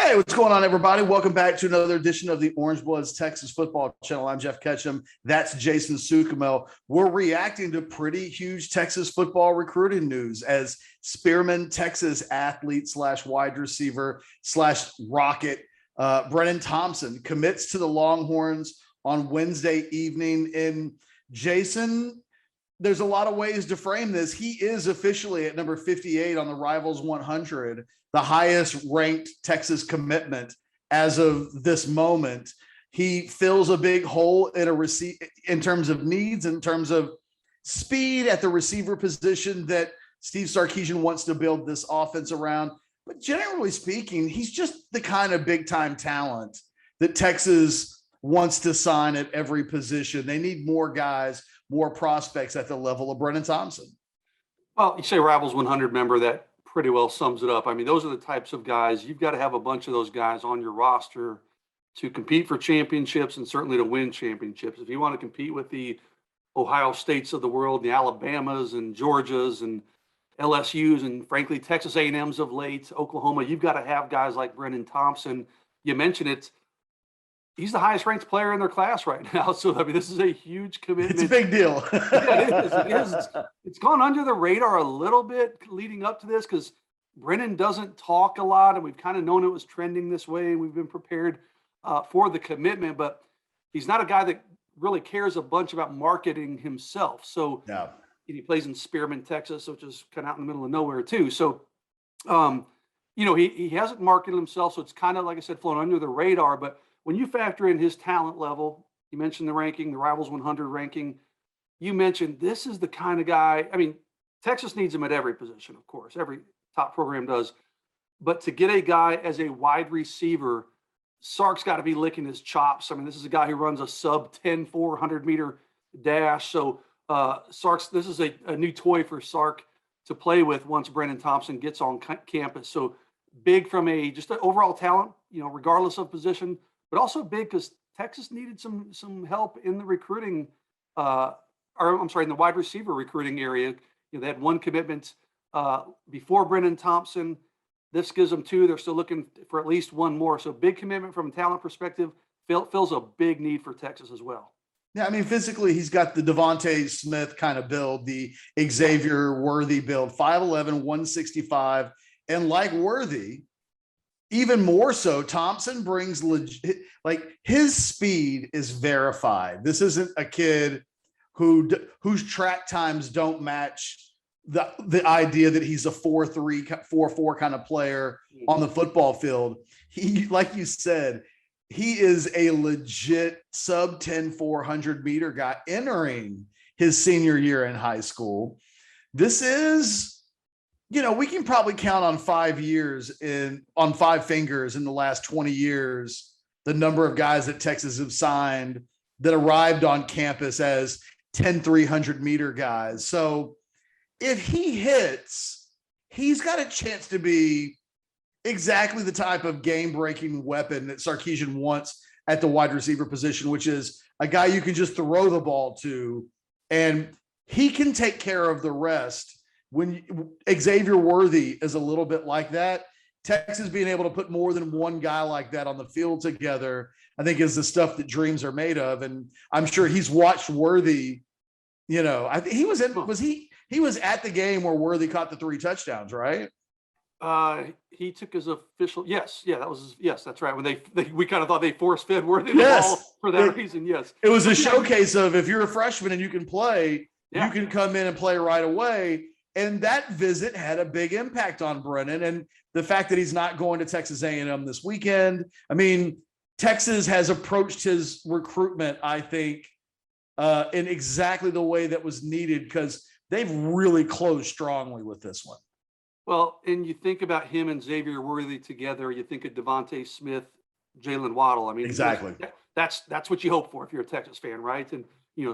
Hey, what's going on, everybody? Welcome back to another edition of the Orange Bloods Texas Football Channel. I'm Geoff Ketchum. That's Jason Suchomel. We're reacting to pretty huge Texas football recruiting news as Spearman, Texas athlete / wide receiver / rocket, Brennan Thompson commits to the Longhorns on Wednesday evening. And Jason, there's a lot of ways to frame this. He is officially at number 58 on the Rivals 100, the highest ranked Texas commitment as of this moment. He fills a big hole in terms of needs, in terms of speed at the receiver position that Steve Sarkisian wants to build this offense around. But generally speaking, he's just the kind of big time talent that Texas wants to sign at every position. They need more guys, more prospects at the level of Brennan Thompson. Well, you say Rivals 100 member, that pretty well sums it up. I mean, those are the types of guys, you've got to have a bunch of those guys on your roster to compete for championships and certainly to win championships. If you want to compete with the Ohio States of the world, the Alabamas and Georgias and LSUs and frankly, Texas A&Ms of late, Oklahoma, you've got to have guys like Brennan Thompson. You mentioned it. He's the highest ranked player in their class right now. So, I mean, this is a huge commitment. It's a big deal. Yeah, it is. It is. It's gone under the radar a little bit leading up to this because Brennan doesn't talk a lot, and we've kind of known it was trending this way. We've been prepared for the commitment, but he's not a guy that really cares a bunch about marketing himself. So yeah. He plays in Spearman, Texas, which is kind of out in the middle of nowhere too. So, he hasn't marketed himself. So it's kind of, like I said, flown under the radar, but when you factor in his talent level, you mentioned the ranking, the Rivals 100 ranking, you mentioned this is the kind of guy, I mean, Texas needs him at every position, of course, every top program does. But to get a guy as a wide receiver, Sark's got to be licking his chops. I mean, this is a guy who runs a sub 10, 400-meter dash. So this is a new toy for Sark to play with once Brennan Thompson gets on campus. So big from just an overall talent, regardless of position, but also big because Texas needed some help in the recruiting, in the wide receiver recruiting area. They had one commitment before Brennan Thompson. This gives them two. They're still looking for at least one more. So big commitment from a talent perspective, fills a big need for Texas as well. Yeah, I mean, physically, he's got the Devontae Smith kind of build, the Xavier Worthy build, 5'11", 165. And like Worthy, even more so, Thompson brings his speed is verified. This isn't a kid whose track times don't match the idea that he's a 4.3, 4.4 kind of player on the football field. He, like you said, he is a legit sub 10, 400-meter guy entering his senior year in high school. This is, we can probably count on 5 years on 5 fingers in the last 20 years, the number of guys that Texas have signed that arrived on campus as 10, 300-meter guys. So if he hits, he's got a chance to be exactly the type of game-breaking weapon that Sarkisian wants at the wide receiver position, which is a guy you can just throw the ball to, and he can take care of the rest. When Xavier Worthy is a little bit like that, Texas being able to put more than one guy like that on the field together, I think is the stuff that dreams are made of. And I'm sure he's watched Worthy, I think he was at the game where Worthy caught the 3 touchdowns, right? He took his official. Yes. Yeah, that's right. When we kind of thought they force fed Worthy the ball for that reason. Yes. It was a showcase of if you're a freshman and you can play, you can come in and play right away. And that visit had a big impact on Brennan, and the fact that he's not going to Texas A&M this weekend. I mean, Texas has approached his recruitment, I think, in exactly the way that was needed because they've really closed strongly with this one. Well, and you think about him and Xavier Worthy together, you think of Devontae Smith, Jalen Waddle. I mean, exactly. That's what you hope for if you're a Texas fan, right? And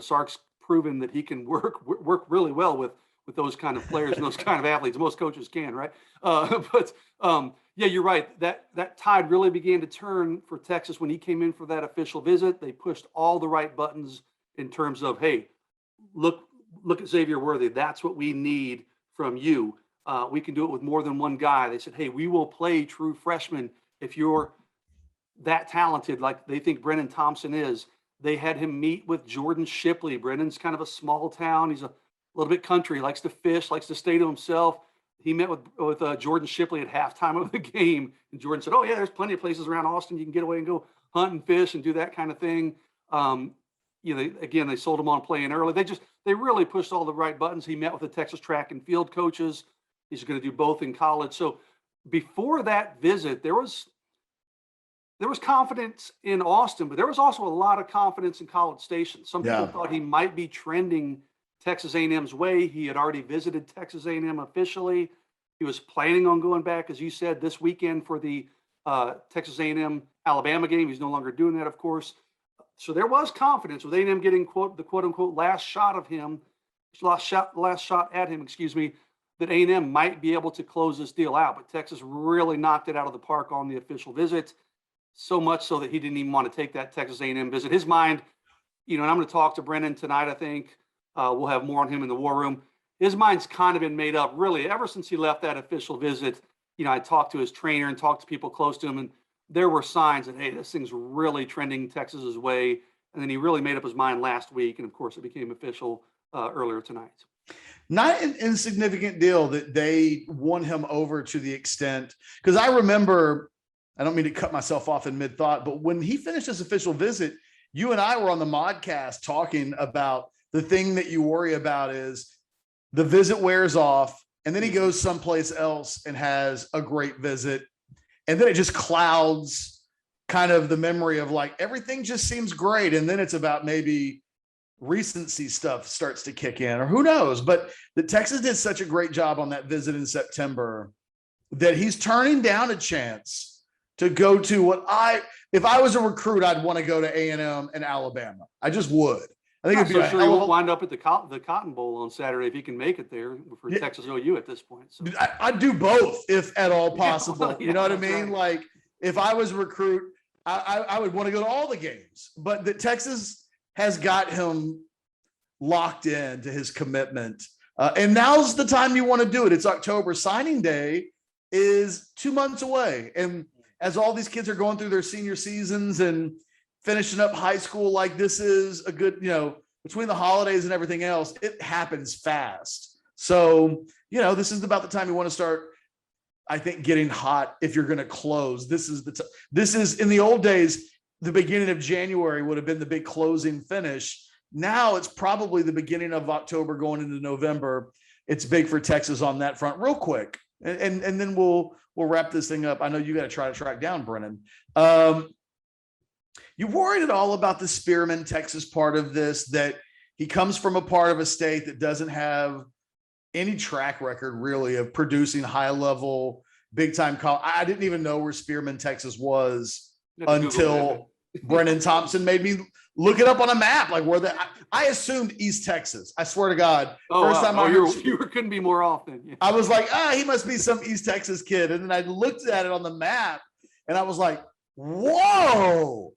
Sark's proven that he can work really well with those kind of players and those kind of athletes. Most coaches can, right? Yeah, you're right. That tide really began to turn for Texas when he came in for that official visit. They pushed all the right buttons in terms of, hey, look at Xavier Worthy. That's what we need from you. We can do it with more than one guy. They said, hey, we will play true freshmen if you're that talented, like they think Brennan Thompson is, they had him meet with Jordan Shipley. Brennan's kind of a small town. He's a little bit country, likes to fish, likes to stay to himself. He met with Jordan Shipley at halftime of the game, and Jordan said, "Oh yeah, there's plenty of places around Austin you can get away and go hunt and fish and do that kind of thing." They sold him on playing early. They really pushed all the right buttons. He met with the Texas track and field coaches. He's going to do both in college. So before that visit, there was confidence in Austin, but there was also a lot of confidence in College Station. Some people thought he might be trending Texas A&M's way. He had already visited Texas A&M officially. He was planning on going back, as you said, this weekend for the Texas A&M Alabama game. He's no longer doing that, of course. So there was confidence with A&M getting the quote unquote last shot at him, that A&M might be able to close this deal out. But Texas really knocked it out of the park on the official visit, so much so that he didn't even want to take that Texas A&M visit. His mind, and I'm going to talk to Brennan tonight, I think. We'll have more on him in the war room. His mind's kind of been made up, really, ever since he left that official visit. I talked to his trainer and talked to people close to him, and there were signs that, hey, this thing's really trending Texas's way. And then he really made up his mind last week. And of course, it became official earlier tonight. Not an insignificant deal that they won him over to the extent, because I remember, I don't mean to cut myself off in mid thought, but when he finished his official visit, you and I were on the modcast talking about the thing that you worry about is the visit wears off and then he goes someplace else and has a great visit. And then it just clouds kind of the memory of like, everything just seems great. And then it's about maybe recency stuff starts to kick in, or who knows. But the Texas did such a great job on that visit in September that he's turning down a chance to go to if I was a recruit, I'd want to go to A&M and Alabama. I just would. I think it'd be sure he won't wind up at the Cotton Bowl on Saturday if he can make it there for Texas OU at this point. So. I'd do both if at all possible. You know what I mean? Right. Like if I was a recruit, I would want to go to all the games. But the Texas has got him locked in to his commitment. And now's the time you want to do it. It's October. Signing day is 2 months away. And as all these kids are going through their senior seasons and finishing up high school, like this is a good, between the holidays and everything else, it happens fast. So, this is about the time you want to start, I think, getting hot if you're going to close. This is in the old days, the beginning of January would have been the big closing finish. Now it's probably the beginning of October going into November. It's big for Texas on that front. Real quick. And then we'll wrap this thing up. I know you got to try to track down Brennan. You worried at all about the Spearman, Texas part of this, that he comes from a part of a state that doesn't have any track record really of producing high level, big time college. I didn't even know where Spearman, Texas was until Brennan Thompson made me look it up on a map. Like I assumed East Texas. I swear to God. First time you couldn't be more often. Yeah. I was like, he must be some East Texas kid. And then I looked at it on the map and I was like, whoa.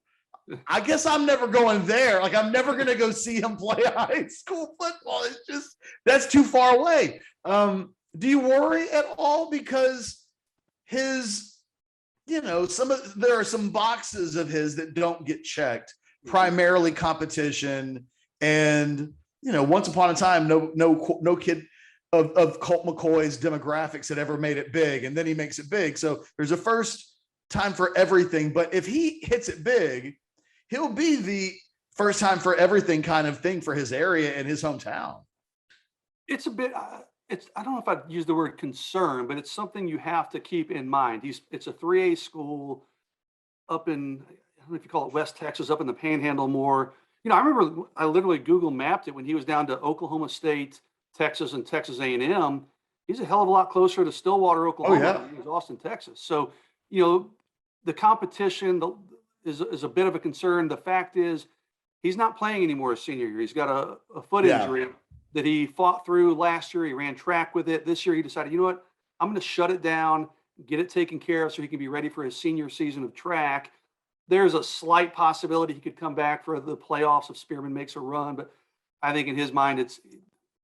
I guess I'm never going there. Like I'm never going to go see him play high school football. It's just, that's too far away. Do you worry at all? Because his, there are some boxes of his that don't get checked, primarily competition. And, once upon a time, no kid of Colt McCoy's demographics had ever made it big. And then he makes it big. So there's a first time for everything. But if he hits it big, he'll be the first time for everything kind of thing for his area and his hometown. It's a bit, I don't know if I'd use the word concern, but it's something you have to keep in mind. It's a 3A school up in, I don't know if you call it West Texas, up in the Panhandle more. I remember I literally Google mapped it when he was down to Oklahoma State, Texas, and Texas A&M. He's a hell of a lot closer to Stillwater, Oklahoma than he was Austin, Texas. So, the competition, is a bit of a concern. The fact is he's not playing anymore his senior year. He's got a foot injury that he fought through last year. He ran track with it. This year he decided, I'm going to shut it down, get it taken care of so he can be ready for his senior season of track. There's a slight possibility he could come back for the playoffs if Spearman makes a run. But I think in his mind, it's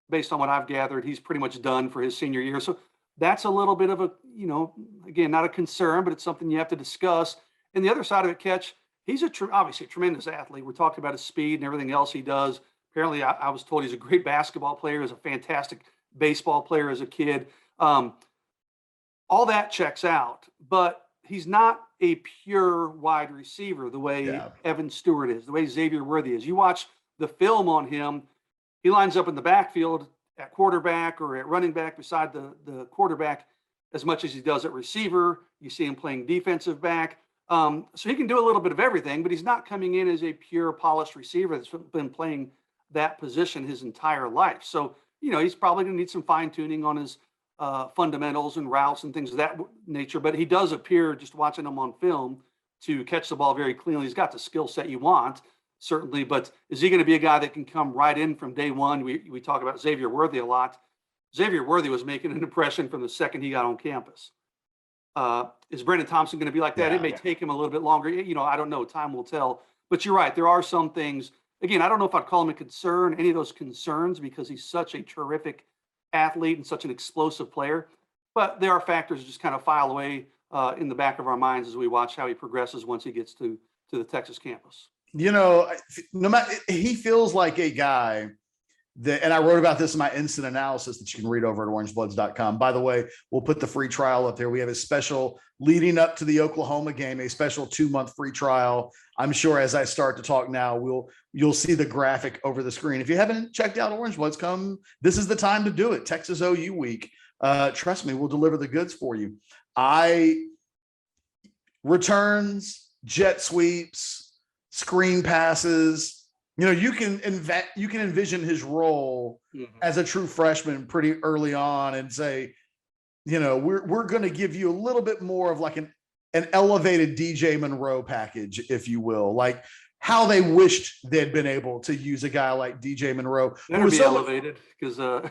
based on what I've gathered, he's pretty much done for his senior year. So that's a little bit of a, again, not a concern, but it's something you have to discuss. And the other side of it, Catch, he's obviously a tremendous athlete. We're talking about his speed and everything else he does. Apparently, I was told he's a great basketball player, he's a fantastic baseball player as a kid. All that checks out, but he's not a pure wide receiver the way Evan Stewart is, the way Xavier Worthy is. You watch the film on him, he lines up in the backfield at quarterback or at running back beside the quarterback as much as he does at receiver. You see him playing defensive back. So he can do a little bit of everything, but he's not coming in as a pure polished receiver that's been playing that position his entire life. So, he's probably going to need some fine tuning on his fundamentals and routes and things of that nature, but he does appear, just watching him on film, to catch the ball very cleanly. He's got the skill set you want, certainly, but is he going to be a guy that can come right in from day one? We talk about Xavier Worthy a lot. Xavier Worthy was making an impression from the second he got on campus. Is Brennan Thompson going to be like that? It may take him a little bit longer. I don't know. Time will tell. But you're right. There are some things. Again, I don't know if I'd call him a concern, any of those concerns, because he's such a terrific athlete and such an explosive player. But there are factors that just kind of file away in the back of our minds as we watch how he progresses once he gets to the Texas campus. No matter, he feels like a guy that, and I wrote about this in my instant analysis that you can read over at orangebloods.com. By the way, we'll put the free trial up there. We have a special leading up to the Oklahoma game, a special 2-month free trial. I'm sure as I start to talk now, you'll see the graphic over the screen. If you haven't checked out Orange Bloods, this is the time to do it. Texas OU week. Trust me, we'll deliver the goods for you. Returns, jet sweeps, screen passes. You can envision his role as a true freshman pretty early on and say, we're going to give you a little bit more of like an elevated DJ Monroe package, if you will, like how they wished they'd been able to use a guy like DJ Monroe. That'd be elevated, because the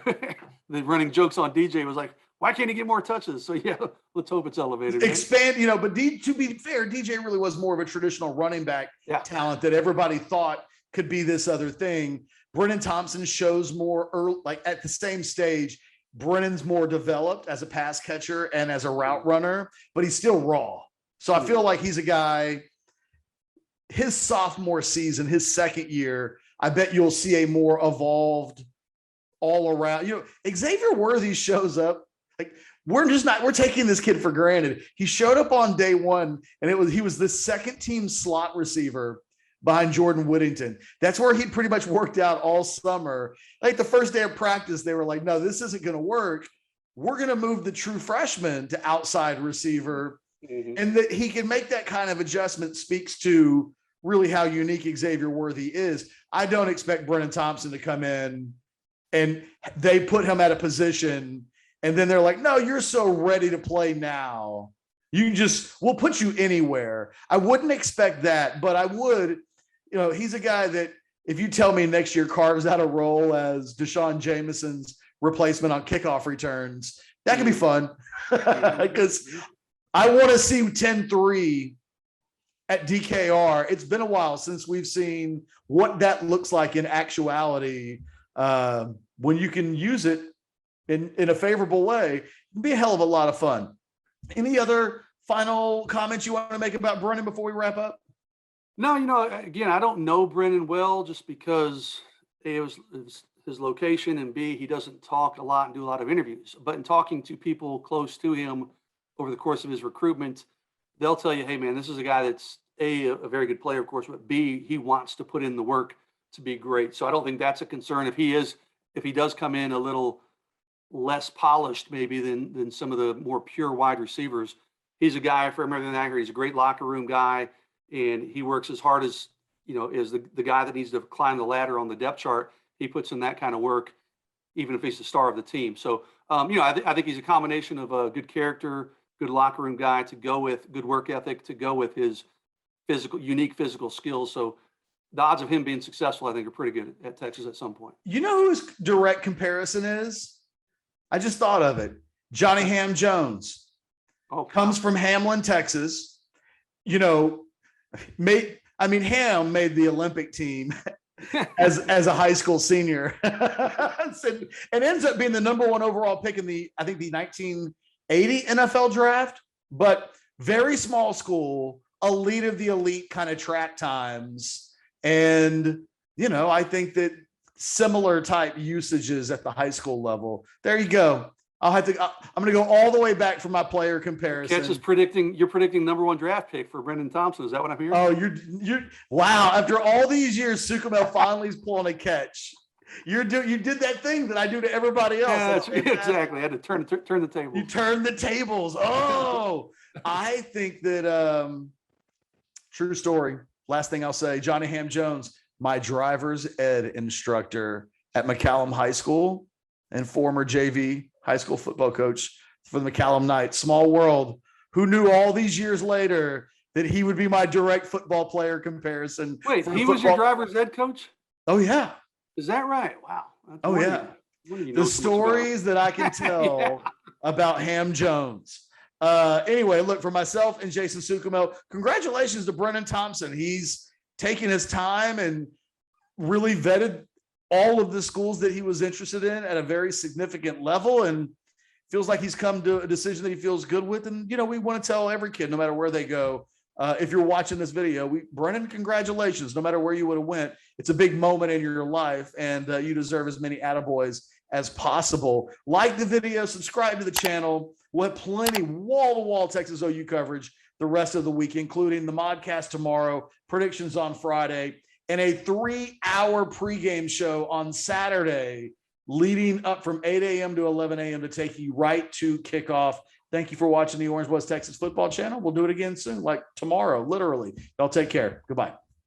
running jokes on DJ was like, why can't he get more touches? So yeah, let's hope it's elevated. Expand, but to be fair, DJ really was more of a traditional running back talent that everybody thought could be this other thing. Brennan Thompson shows more early, like at the same stage. Brennan's more developed as a pass catcher and as a route runner, but he's still raw. So I feel like he's a guy, his sophomore season, his second year, I bet you'll see a more evolved all around. Xavier Worthy shows up. Like we're taking this kid for granted. He showed up on day one and he was the second team slot receiver behind Jordan Whittington. That's where he pretty much worked out all summer. Like the first day of practice, they were like, no, this isn't going to work. We're going to move the true freshman to outside receiver. And that he can make that kind of adjustment speaks to really how unique Xavier Worthy is. I don't expect Brennan Thompson to come in and they put him at a position and then they're like, no, you're so ready to play now. We'll put you anywhere. I wouldn't expect that, but I would, he's a guy that if you tell me next year carves out a role as Deshaun Jameson's replacement on kickoff returns, that could be fun because I want to see 10-3 at DKR. It's been a while since we've seen what that looks like in actuality. When you can use it in a favorable way, it'd be a hell of a lot of fun. Any other final comments you want to make about Brennan before we wrap up? No, again, I don't know Brennan well just because A, it was his location, and B, he doesn't talk a lot and do a lot of interviews. But in talking to people close to him over the course of his recruitment, they'll tell you, hey, man, this is a guy that's A, a very good player, of course, but B, he wants to put in the work to be great. So I don't think that's a concern. If he does come in a little less polished maybe than some of the more pure wide receivers, he's a guy, from everything I hear, he's a great locker room guy, and he works as hard as, is the guy that needs to climb the ladder on the depth chart. He puts in that kind of work, even if he's the star of the team. So, I think he's a combination of a good character, good locker room guy to go with, good work ethic to go with his unique physical skills. So the odds of him being successful, I think, are pretty good at Texas at some point. You know whose direct comparison is? I just thought of it. Johnny Ham Jones. Comes from Hamlin, Texas. Ham made the Olympic team as a high school senior, and ends up being the number 1 overall pick in the 1980 NFL draft. But very small school, elite of the elite kind of track times, and I think that similar type usages at the high school level. There you go. I'm going to go all the way back for my player comparison. Ketch is you're predicting number 1 draft pick for Brennan Thompson. Is that what I'm hearing? Oh, you're wow. After all these years, Suchomel finally is pulling a Ketch. You did that thing that I do to everybody else. Yeah, exactly. I had to turn the table. You turned the tables. Oh, I think that true story. Last thing I'll say, Johnny Ham Jones, my driver's ed instructor at McCallum High School and former JV high school football coach for the McCallum Knights. Small world. Who knew all these years later that he would be my direct football player comparison? Wait, he was your driver's ed coach? Oh, yeah. Is that right? Wow. Oh, yeah. The stories that I can tell about Ham Jones. Anyway, look, for myself and Jason Suchomel, congratulations to Brennan Thompson. He's taken his time and really vetted all of the schools that he was interested in at a very significant level, and feels like he's come to a decision that he feels good with. And, we want to tell every kid, no matter where they go, if you're watching this video, Brennan, congratulations, no matter where you would have went. It's a big moment in your life, and you deserve as many attaboys as possible. Like the video, subscribe to the channel. We'll have plenty wall-to-wall Texas OU coverage the rest of the week, including the modcast tomorrow, predictions on Friday, and a 3-hour pregame show on Saturday, leading up from 8 a.m. to 11 a.m. to take you right to kickoff. Thank you for watching the Orange West Texas Football Channel. We'll do it again soon, like tomorrow, literally. Y'all take care. Goodbye.